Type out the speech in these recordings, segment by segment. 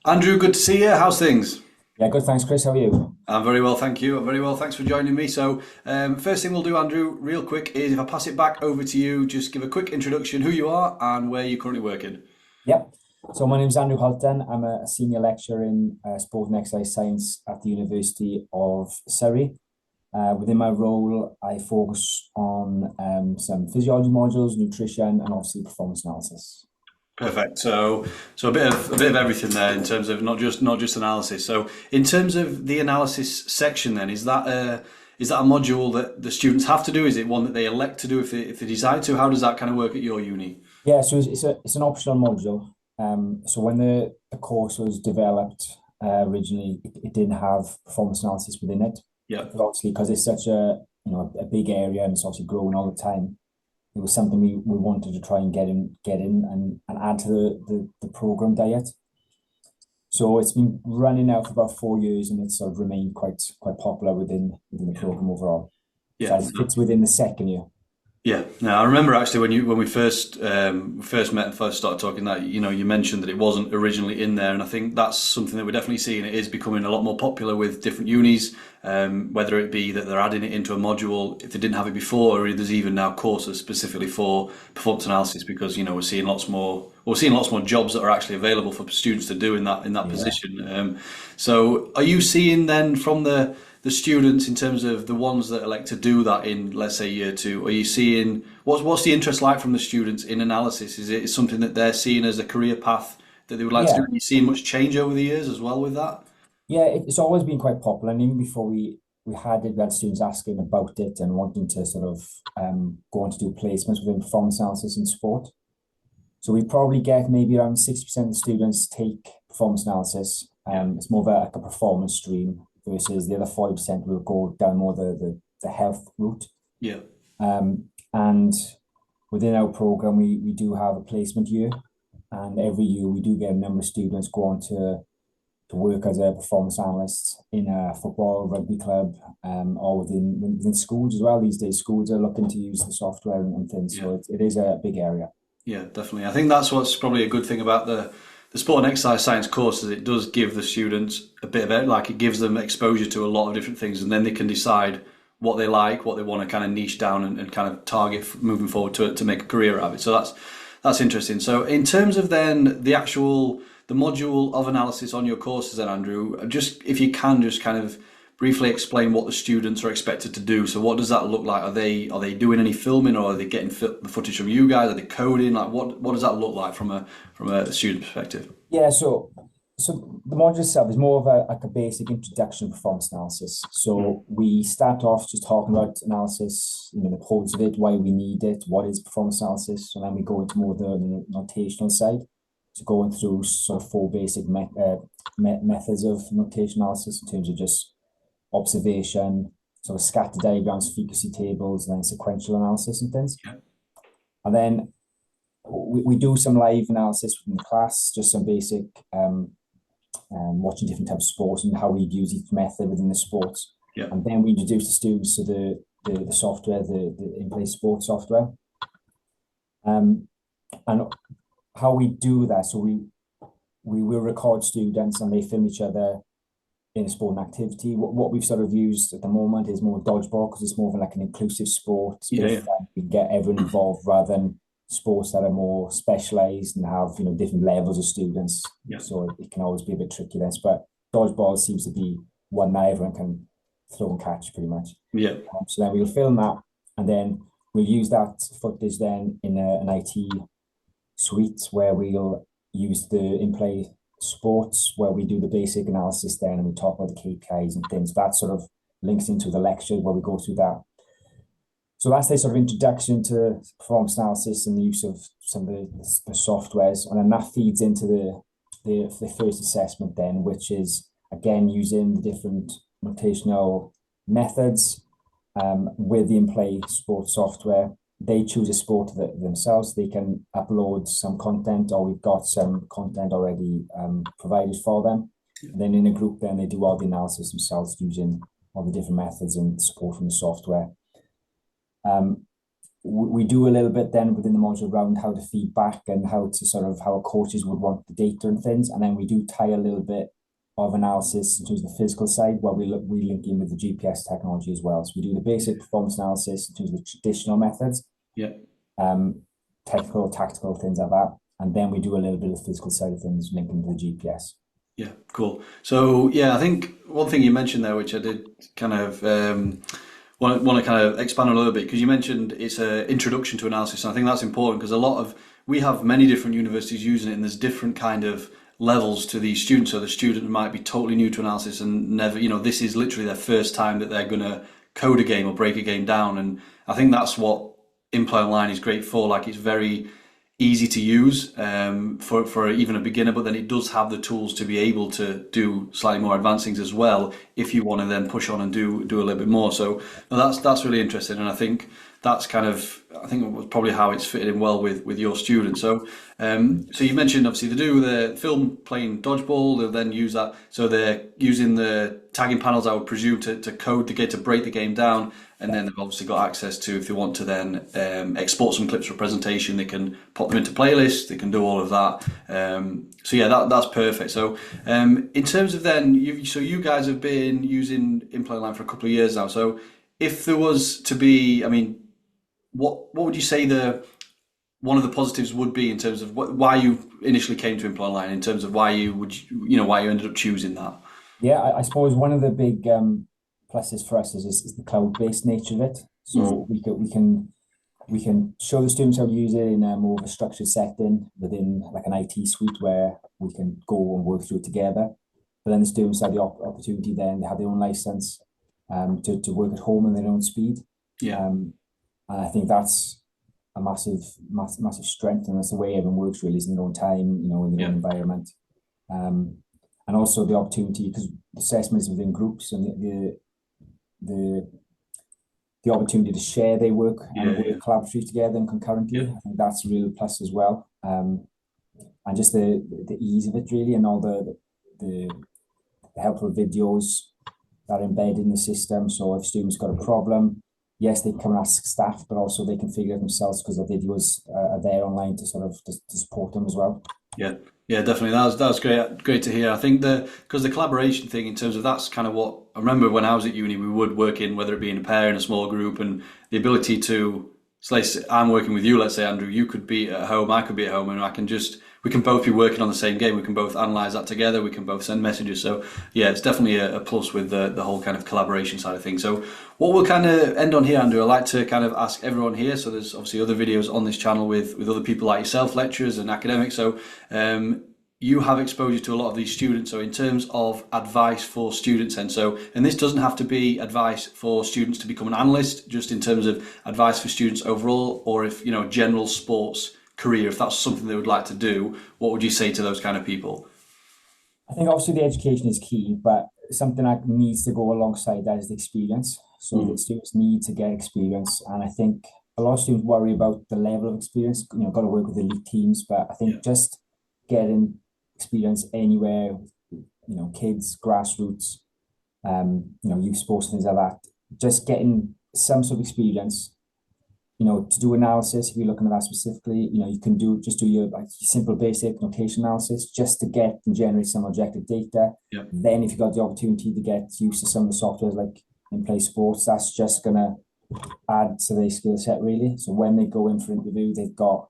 Andrew, good to see you. How's things? Yeah, good. Thanks, Chris. How are you? I'm very well, thank you. I'm very well. Thanks for joining me. First thing we'll do, Andrew, real quick, is if I pass it back over to you, just give a quick introduction, who you are and where you're currently working. Yep. So my name is Andrew Hulton. I'm a senior lecturer in sport and exercise science at the University of Surrey. Within my role, I focus on some physiology modules, nutrition, and obviously performance analysis. Perfect. So a bit of everything there in terms of not just analysis. So in terms of the analysis section, then is that a module that the students have to do? Is it one that they elect to do if they decide to? How does that kind of work at your uni? Yeah, so it's an optional module. So when the course was developed originally, it didn't have performance analysis within it. Yeah. But obviously, because it's such a big area and it's obviously growing all the time, it was something we wanted to try and get in and add to the program diet. So it's been running now for about 4 years, and it's sort of remained quite popular within the program overall. So Yeah. it fits within the second year. Yeah, no, I remember actually when we first met and first started talking that you mentioned that it wasn't originally in there, and I think that's something that we're definitely seeing. It is becoming a lot more popular with different unis, whether it be that they're adding it into a module if they didn't have it before, or there's even now courses specifically for performance analysis because we're seeing lots more jobs that are actually available for students to do in that Yeah. position. So are you seeing then from the students in terms of the ones that elect to do that in, let's say, year two? Are you seeing what's the interest like from the students in analysis? Is it something that they're seeing as a career path that they would like to do? Yeah. Are you seeing much change over the years as well with that? Yeah, it's always been quite popular. And even before we had students asking about it and wanting to sort of go on to do placements within performance analysis in sport. So we probably get maybe around 60% of the students take performance analysis. Yeah, It's more of like a performance stream versus the other 40% will go down more the health route. yeah, And within our program, we do have a placement year, and every year we do get a number of students go on to work as a performance analyst in a football, rugby club, or within schools as well. These days, schools are looking to use the software and things, yeah. so it is a big area. Yeah, definitely. I think that's what's probably a good thing about the sport and exercise science course is it does give the students a bit of it, like it gives them exposure to a lot of different things, and then they can decide what they like, what they want to kind of niche down and kind of target moving forward to make a career out of it. So that's interesting. So in terms of then the module of analysis on your courses, then Andrew, just if you can just kind of briefly explain what the students are expected to do. So what does that look like? Are they doing any filming, or are they getting the footage from you guys? Are they coding? Like what does that look like from a student perspective? Yeah, so the module itself is more of a basic introduction to performance analysis. Mm. So we start off just talking about analysis, the importance of it, why we need it, what is performance analysis, and then we go into more the notational side. So going through sort of four basic methods of notation analysis in terms of just observation, sort of scatter diagrams, frequency tables, and then sequential analysis and things. Yeah. And then we do some live analysis within the class, just some basic watching different types of sports and how we'd use each method within the sports. Yeah. And then we introduce the students to the software, the in-play sports software. And how we do that, so we will record students and they film each other in a sport and activity. What we've sort of used at the moment is more dodgeball because it's more of like an inclusive sport. It's a Yeah. bit of Yeah. fun. We can get everyone involved rather than sports that are more specialized and have different levels of students. Yeah. So it can always be a bit tricky then. But dodgeball seems to be one that everyone can throw and catch pretty much. Yeah. So then we'll film that, and then we'll use that footage then in an IT suite where we'll use the in-play sports where we do the basic analysis then, and we talk about the KPIs and things. That sort of links into the lecture where we go through that. So that's the sort of introduction to performance analysis and the use of some of the softwares, and then that feeds into the first assessment then, which is again using the different notational methods with the in-play sport software. They choose a sport themselves. They can upload some content, or we've got some content already provided for them. And then in a group, then they do all the analysis themselves using all the different methods and support from the software. we do a little bit then within the module around how to feedback and how to sort of how our coaches would want the data and things. And then we do tie a little bit of analysis in terms of the physical side where we link in with the GPS technology as well. So we do the basic performance analysis in terms of the traditional methods, Yeah. technical, tactical, things like that. And then we do a little bit of the physical side of things linking to the GPS. Yeah, cool. So yeah, I think one thing you mentioned there, which I did kind of want to kind of expand on a little bit, because you mentioned it's an introduction to analysis, and I think that's important because we have many different universities using it, and there's different kind of levels to these students. So the student might be totally new to analysis and never, this is literally their first time that they're going to code a game or break a game down, and I think that's what Imply Online is great for. Like, it's very easy to use for even a beginner, but then it does have the tools to be able to do slightly more advanced things as well if you want to then push on and do a little bit more. So that's really interesting, and I think that's I think it was probably how it's fitted in well with your students. So so you mentioned obviously they do the film playing dodgeball, they'll then use that, so they're using the tagging panels, I would presume, to code the game, to break the game down, and then they've obviously got access to, if they want to then export some clips for a presentation, they can pop them into playlists, they can do all of that. So yeah, that's perfect. So in terms of then, you guys have been using Imply Online for a couple of years now. So if there was to be, I mean, what would you say one of the positives would be in terms of why you initially came to Imply Online, in terms of why you ended up choosing that? Yeah, I suppose one of the big pluses for us is the cloud-based nature of it. So we can show the students how to use it in a more of a structured setting within like an IT suite where we can go and work through it together. But then the students have the opportunity then to have their own license to work at home in their own speed. Yeah. And I think that's a massive strength, and that's the way everyone works really, is in their own time, in their own environment. And also the opportunity, because assessment is within groups, and the opportunity to share their work and work collaboratively together and concurrently. I think that's a real plus as well. And just the ease of it really, and all the helpful videos that are embedded in the system. So if students got a problem, yes, they can come and ask staff, but also they can figure it themselves because the videos are there online to sort of to support them as well. Yeah, definitely. That was great to hear. I think because the collaboration thing, in terms of, that's kind of what I remember when I was at uni, we would work in, whether it be in a pair, in a small group, and the ability to, so I'm working with you, let's say, Andrew, you could be at home, I could be at home, and we can both be working on the same game. We can both analyze that together. We can both send messages. So yeah, it's definitely a plus with the whole kind of collaboration side of things. So what we'll kind of end on here, Andrew, I'd like to kind of ask everyone here. So there's obviously other videos on this channel with other people like yourself, lecturers and academics. So you have exposure to a lot of these students. So in terms of advice for students, and this doesn't have to be advice for students to become an analyst, just in terms of advice for students overall, or if, general sports career, if that's something they would like to do, what would you say to those kind of people? I think obviously the education is key, but something that needs to go alongside that is the experience. So the students need to get experience, and I think a lot of students worry about the level of experience. Got to work with elite teams, but I think just getting experience anywhere, kids, grassroots, youth sports, things like that, just getting some sort of experience. To do analysis, if you're looking at that specifically, you can do your simple basic notation analysis just to get and generate some objective data. Then if you've got the opportunity to get used to some of the softwares like Imply Sports, that's just gonna add to their skill set really. So when they go in for interview, they've got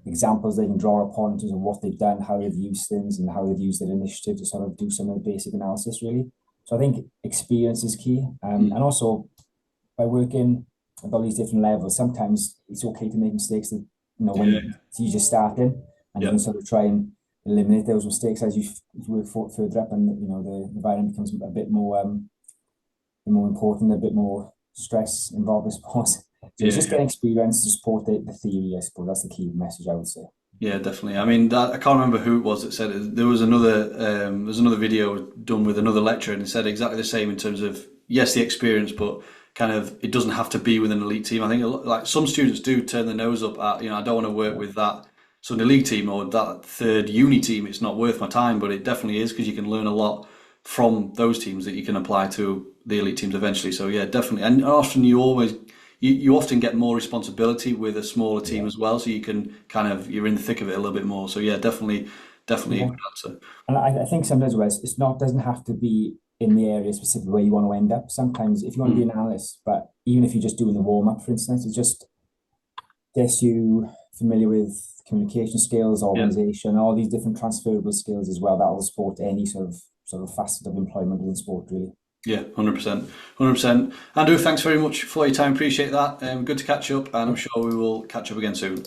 examples they can draw upon in terms of what they've done, how they've used things, and how they've used their initiative to sort of do some of the basic analysis really. So I think experience is key, and also by working at all these different levels, sometimes it's okay to make mistakes that, when you're just starting, and you can sort of try and eliminate those mistakes as you work further up, and the environment becomes a bit more important, a bit more stress involved, I suppose. So it's just getting experience to support the theory, I suppose. That's the key message, I would say. Yeah, definitely. I mean, I can't remember who it was that said it. There was another video done with another lecturer, and it said exactly the same in terms of, yes, the experience, but kind of, it doesn't have to be with an elite team. I think like some students do turn their nose up at, I don't want to work with that Sunday league team or that third uni team. It's not worth my time, but it definitely is, because you can learn a lot from those teams that you can apply to the elite teams eventually. So yeah, definitely. And often you often get more responsibility with a smaller team as well, so you can you're in the thick of it a little bit more. So yeah, definitely a Yeah. good answer. And I think sometimes Wes, it's not doesn't have to be in the area specifically where you want to end up. Sometimes if you want to be Mm. an analyst, but even if you're just doing the warm up, for instance, it just gets you familiar with communication skills, Yeah. organization, all these different transferable skills as well that will support any sort of facet of employment within sport, really. Yeah, 100%. 100%. Andrew, thanks very much for your time. Appreciate that. Good to catch up, and I'm sure we will catch up again soon.